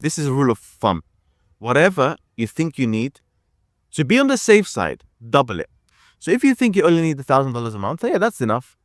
This is a rule of thumb. Whatever you think you need, to be on the safe side, double it. So if you think you only need $1,000 a month, yeah, that's enough.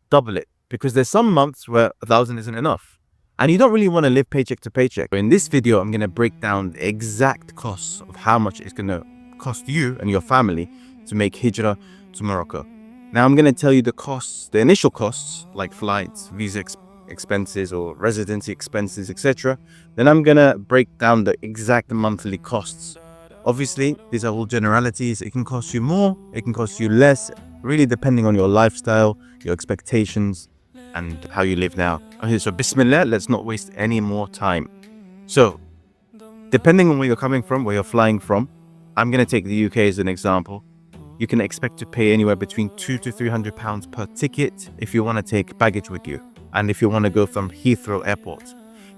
Double it. Because there's some months where 1,000 isn't enough. And you don't really want to live paycheck to paycheck. In this video, I'm going to break down the exact costs of how much it's going to cost you and your family to make Hijrah to Morocco. Now, I'm going to tell you the costs, the initial costs, like flights, visa expenses or residency expenses, etc. Then I'm going to break down the exact monthly costs. Obviously, these are all generalities. It can cost you more, it can cost you less, really depending on your lifestyle, your expectations, and how you live now. Okay, so Bismillah, let's not waste any more time. So, depending on where you're coming from, where you're flying from, I'm going to take the UK as an example. You can expect to pay anywhere between £200 to £300 per ticket if you want to take baggage with you, and if you want to go from Heathrow Airport.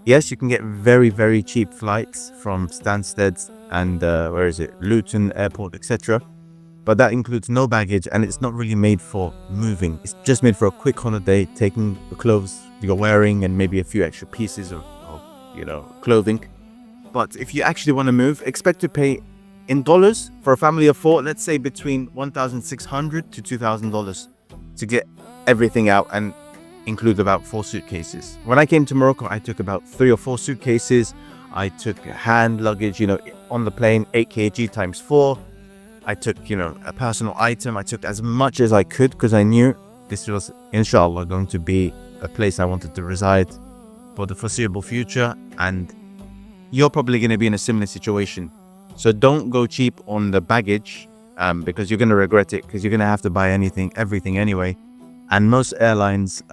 Yes, you can get very, very cheap flights from Stansted and Luton Airport, etc. But that includes no baggage, and it's not really made for moving. It's just made for a quick holiday, taking the clothes you're wearing and maybe a few extra pieces of clothing. But if you actually want to move, expect to pay in dollars for a family of 4, let's say between $1,600 to $2,000 to get everything out and include about 4 suitcases. When I came to Morocco, I took about 3 or 4 suitcases. I took hand luggage, on the plane, 8 kg times 4. I took, a personal item. I took as much as I could because I knew this was, inshallah, going to be a place I wanted to reside for the foreseeable future. And you're probably going to be in a similar situation. So don't go cheap on the baggage because you're going to regret it, because you're going to have to buy everything anyway. And most airlines,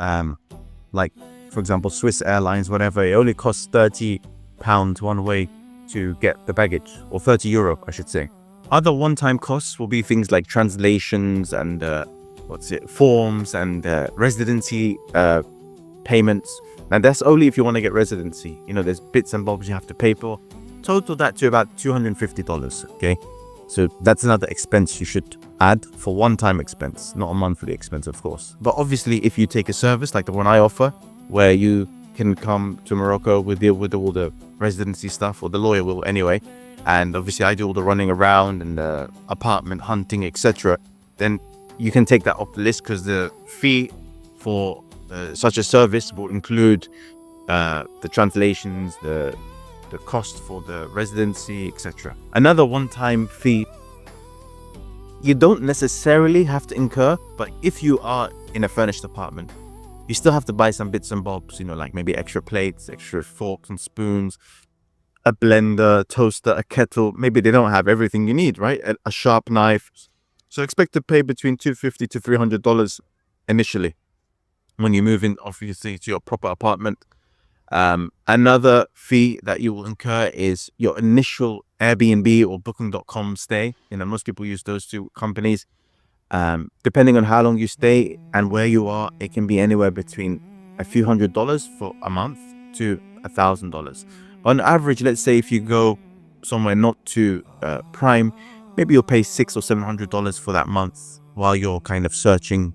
like, for example, Swiss Airlines, whatever, it only costs £30 one way to get the baggage, or €30, I should say. Other one-time costs will be things like translations and forms and residency payments. And that's only if you want to get residency. There's bits and bobs you have to pay for. Total that to about $250, okay? So that's another expense you should add for one-time expense, not a monthly expense, of course. But obviously, if you take a service like the one I offer, where you can come to Morocco with all the residency stuff, or the lawyer will anyway, and obviously I do all the running around and the apartment hunting, etc., then you can take that off the list, because the fee for such a service will include the translations, the cost for the residency, etc. Another one-time fee you don't necessarily have to incur, but if you are in a furnished apartment, you still have to buy some bits and bobs, like maybe extra plates, extra forks and spoons, a blender, toaster, a kettle. Maybe they don't have everything you need, right? A sharp knife. So expect to pay between $250 to $300 initially when you move in, obviously, to your proper apartment. Another fee that you will incur is your initial Airbnb or Booking.com stay. Most people use those 2 companies. Depending on how long you stay and where you are, it can be anywhere between a few $100s for a month to $1,000. On average, let's say if you go somewhere not too prime, maybe you'll pay $600 or $700 for that month while you're kind of searching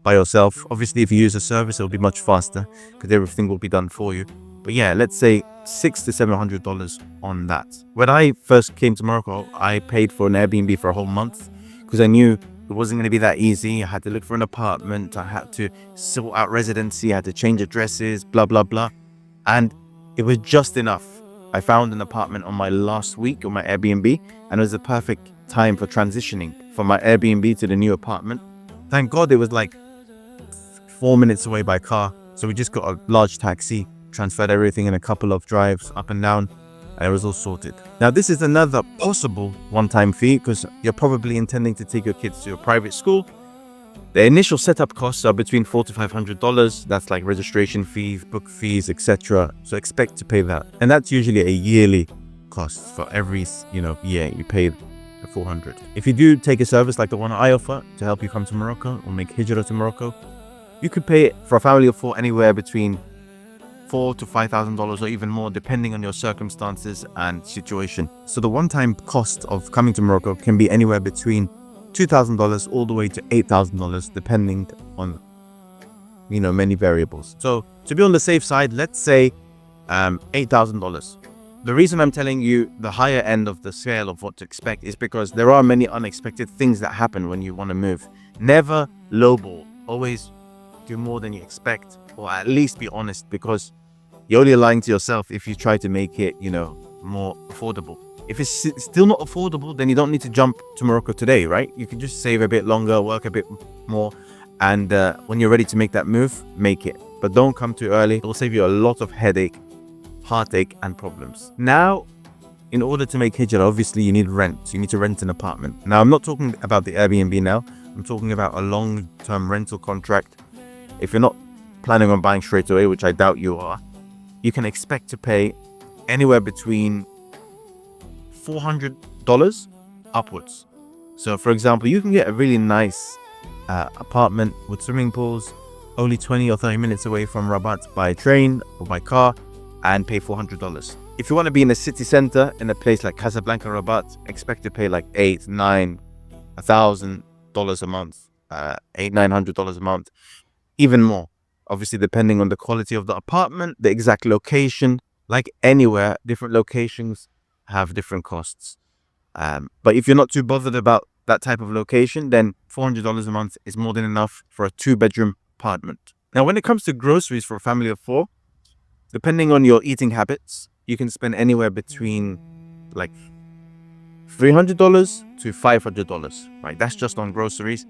by yourself. Obviously, if you use a service, it'll be much faster because everything will be done for you. But yeah, let's say $600 to $700 on that. When I first came to Morocco, I paid for an Airbnb for a whole month because I knew it wasn't going to be that easy. I had to look for an apartment. I had to sort out residency. I had to change addresses, blah, blah, blah. And it was just enough. I found an apartment on my last week on my Airbnb, and it was the perfect time for transitioning from my Airbnb to the new apartment. Thank God it was like 4 minutes away by car. So we just got a large taxi, transferred everything in a couple of drives up and down, and it was all sorted. Now, this is another possible one-time fee because you're probably intending to take your kids to a private school. The initial setup costs are between $400 to $500. That's like registration fees, book fees, etc. So expect to pay that. And that's usually a yearly cost for every, year you pay $400. If you do take a service like the one I offer to help you come to Morocco or make Hijrah to Morocco, you could pay for a family of 4 anywhere between $4,000 to $5,000 or even more, depending on your circumstances and situation. So the one-time cost of coming to Morocco can be anywhere between $2,000 all the way to $8,000, depending on, many variables. So to be on the safe side, let's say $8,000. The reason I'm telling you the higher end of the scale of what to expect is because there are many unexpected things that happen when you want to move. Never lowball. Always do more than you expect, or at least be honest, because you're only lying to yourself if you try to make it, more affordable. If it's still not affordable, then you don't need to jump to Morocco today, right? You can just save a bit longer, work a bit more, and when you're ready to make that move, make it. But don't come too early. It will save you a lot of headache, heartache, and problems. Now, in order to make Hijrah, obviously you need rent. You need to rent an apartment. Now, I'm not talking about the Airbnb now. I'm talking about a long-term rental contract. If you're not planning on buying straight away, which I doubt you are, you can expect to pay anywhere between $400 upwards. So, for example, you can get a really nice apartment with swimming pools, only 20 or 30 minutes away from Rabat by train or by car, and pay $400. If you want to be in the city center in a place like Casablanca, Rabat, expect to pay like $800, $900, $1,000 a month, $800, $900 a month, even more. Obviously, depending on the quality of the apartment, the exact location. Like anywhere, different locations have different costs. But if you're not too bothered about that type of location, then $400 a month is more than enough for a 2-bedroom apartment. Now, when it comes to groceries for a family of 4, depending on your eating habits, you can spend anywhere between like $300 to $500, right? That's just on groceries.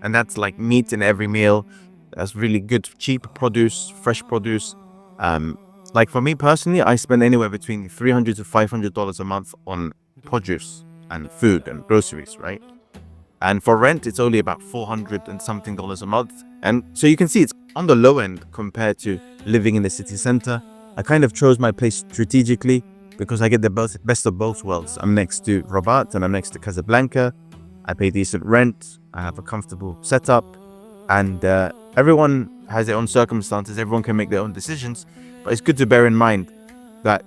And that's like meat in every meal. That's really good, cheap produce, fresh produce. Like for me personally, I spend anywhere between $300 to $500 a month on produce and food and groceries, right? And for rent, it's only about $400 and something a month. And so you can see it's on the low end compared to living in the city center. I kind of chose my place strategically because I get the best of both worlds. I'm next to Rabat and I'm next to Casablanca. I pay decent rent. I have a comfortable setup. And everyone has their own circumstances. Everyone can make their own decisions. But it's good to bear in mind that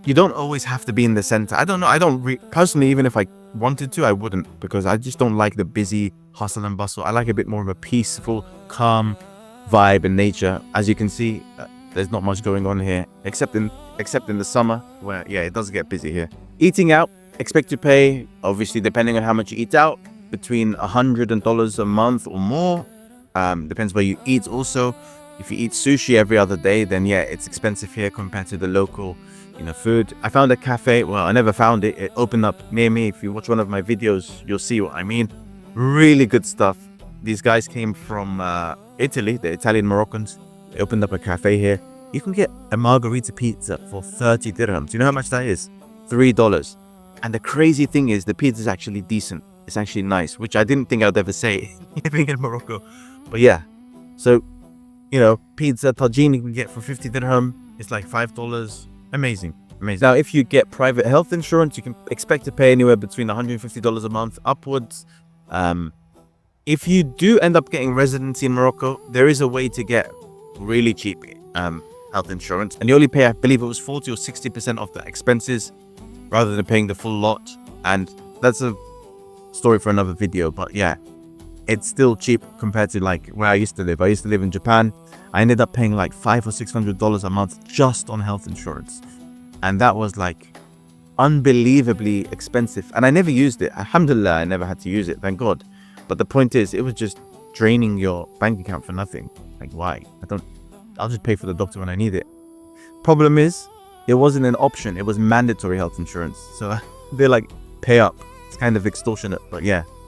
you don't always have to be in the center. I don't know. Personally, even if I wanted to, I wouldn't, because I just don't like the busy hustle and bustle. I like a bit more of a peaceful, calm vibe in nature. As you can see, there's not much going on here, except in the summer, where, it does get busy here. Eating out, expect to pay, obviously, depending on how much you eat out, between $100 a month or more. Depends where you eat also. If you eat sushi every other day, then it's expensive here compared to the local, food. I found a cafe. Well, I never found it. It opened up near me. If you watch one of my videos, you'll see what I mean. Really good stuff. These guys came from Italy, the Italian Moroccans. They opened up a cafe here. You can get a margarita pizza for 30 dirhams. Do you know how much that is? $3. And the crazy thing is, the pizza is actually decent. It's actually nice, which I didn't think I'd ever say living in Morocco. But so, pizza, tagine you can get for 50 dirham. It's like $5. Amazing. Now, if you get private health insurance, you can expect to pay anywhere between $150 a month upwards. If you do end up getting residency in Morocco, there is a way to get really cheap health insurance. And you only pay, I believe it was 40 or 60% of the expenses rather than paying the full lot. And that's a story for another video. But it's still cheap compared to like where I used to live. I used to live in Japan. I ended up paying like $500 or $600 a month just on health insurance. And that was like unbelievably expensive. And I never used it. Alhamdulillah, I never had to use it. Thank God. But the point is, it was just draining your bank account for nothing. Like, why? I'll just pay for the doctor when I need it. Problem is, it wasn't an option. It was mandatory health insurance. So they're like, pay up. It's kind of extortionate. But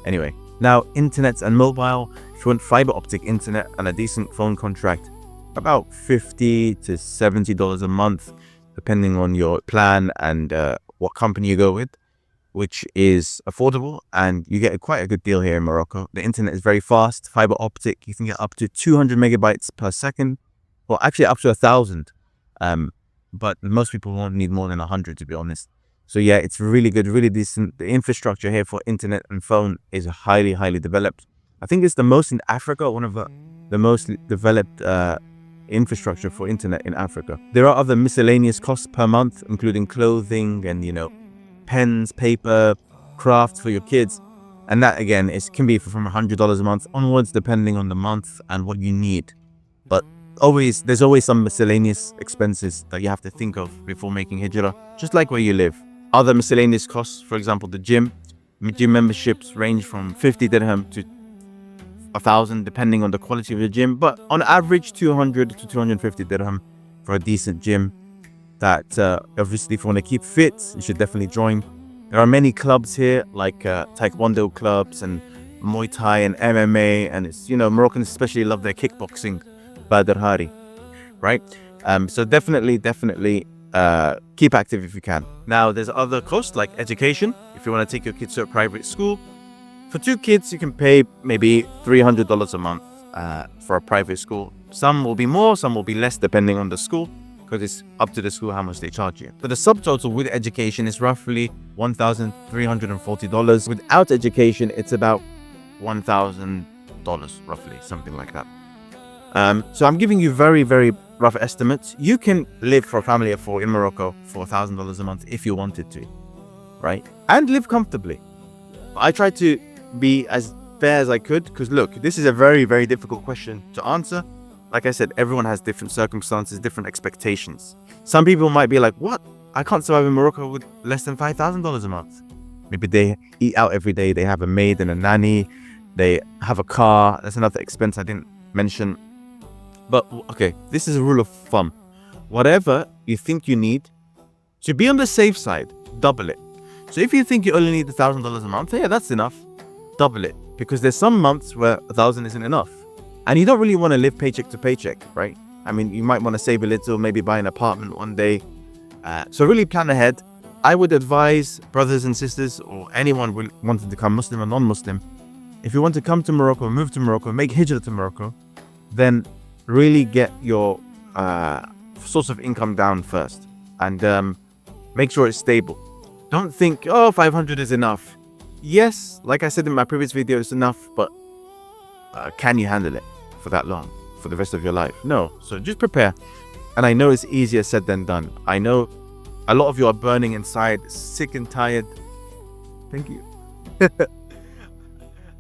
anyway. Now, internet and mobile, if you want fiber optic internet and a decent phone contract, about $50 to $70 a month, depending on your plan and what company you go with, which is affordable, and you get quite a good deal here in Morocco. The internet is very fast, fiber optic. You can get up to 200 megabytes per second, well, actually up to 1,000. But most people won't need more than 100, to be honest. So it's really good, really decent. The infrastructure here for internet and phone is highly, highly developed. I think it's the most in Africa, one of the most developed infrastructure for internet in Africa. There are other miscellaneous costs per month, including clothing and, pens, paper, crafts for your kids. And that, again, can be from $100 a month onwards, depending on the month and what you need. But there's always some miscellaneous expenses that you have to think of before making hijrah, just like where you live. Other miscellaneous costs, for example, the gym memberships range from 50 dirham to 1,000 depending on the quality of the gym, but on average 200 to 250 dirham for a decent gym. That obviously, if you want to keep fit, you should definitely join. There are many clubs here, like taekwondo clubs and Muay Thai and MMA, and it's, Moroccans especially love their kickboxing, Badr Hari, right? So definitely keep active if you can. Now, there's other costs like education. If you want to take your kids to a private school, for 2 kids, you can pay maybe $300 a month for a private school. Some will be more, some will be less, depending on the school, because it's up to the school how much they charge you. So the subtotal with education is roughly $1,340. Without education, it's about $1,000, roughly, something like that. So I'm giving you very, very rough estimates. You can live for a family of 4 in Morocco for $1,000 a month if you wanted to, right? And live comfortably. I tried to be as fair as I could, because look, this is a very, very difficult question to answer. Like I said, everyone has different circumstances, different expectations. Some people might be like, what? I can't survive in Morocco with less than $5,000 a month. Maybe they eat out every day. They have a maid and a nanny. They have a car. That's another expense I didn't mention. But okay, this is a rule of thumb. Whatever you think you need, to be on the safe side, double it. So if you think you only need $1,000 a month, yeah, that's enough. Double it. Because there's some months where 1,000 isn't enough. And you don't really want to live paycheck to paycheck, right? I mean, you might want to save a little, maybe buy an apartment one day. So really plan ahead. I would advise brothers and sisters or anyone wanting to become Muslim or non-Muslim, if you want to come to Morocco, move to Morocco, make hijrah to Morocco, then really get your source of income down first. And make sure it's stable. Don't think, 500 is enough. Yes, like I said in my previous video, it's enough, but can you handle it for that long, for the rest of your life? No. So just prepare. And I know it's easier said than done. I know a lot of you are burning inside, sick and tired. Thank you.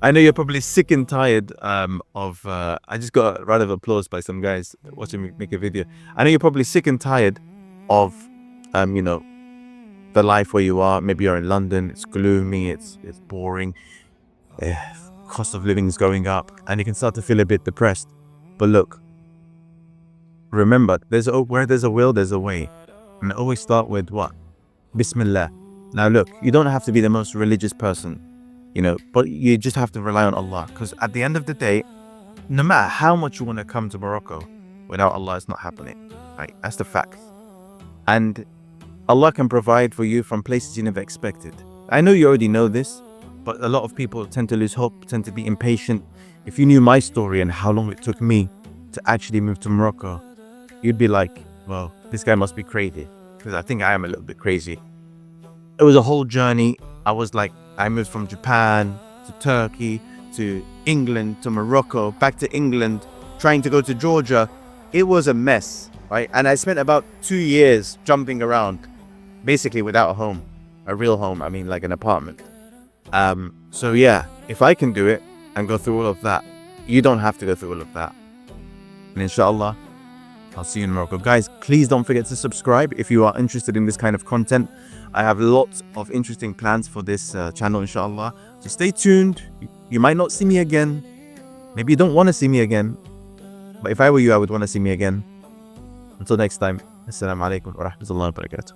I know you're probably sick and tired of... I just got a round of applause by some guys watching me make a video. I know you're probably sick and tired of, the life where you are. Maybe you're in London, it's gloomy, it's boring. Cost of living is going up, and you can start to feel a bit depressed. But look, remember, where there's a will, there's a way. And always start with what? Bismillah. Now look, you don't have to be the most religious person, but you just have to rely on Allah. Because at the end of the day, no matter how much you want to come to Morocco, without Allah, it's not happening. Right? That's the fact. And Allah can provide for you from places you never expected. I know you already know this, but a lot of people tend to lose hope, tend to be impatient. If you knew my story and how long it took me to actually move to Morocco, you'd be like, well, this guy must be crazy. Because I think I am a little bit crazy. It was a whole journey. I moved from Japan to Turkey to England to Morocco, back to England, trying to go to Georgia. It was a mess, right? And I spent about 2 years jumping around, basically without a home, a real home. I mean, like an apartment. So yeah, if I can do it and go through all of that, you don't have to go through all of that. And inshallah, I'll see you in Morocco. Guys, please don't forget to subscribe if you are interested in this kind of content. I have lots of interesting plans for this channel, inshallah. So stay tuned. You might not see me again. Maybe you don't want to see me again. But if I were you, I would want to see me again. Until next time, Assalamu alaikum wa rahmatullahi wa barakatuh.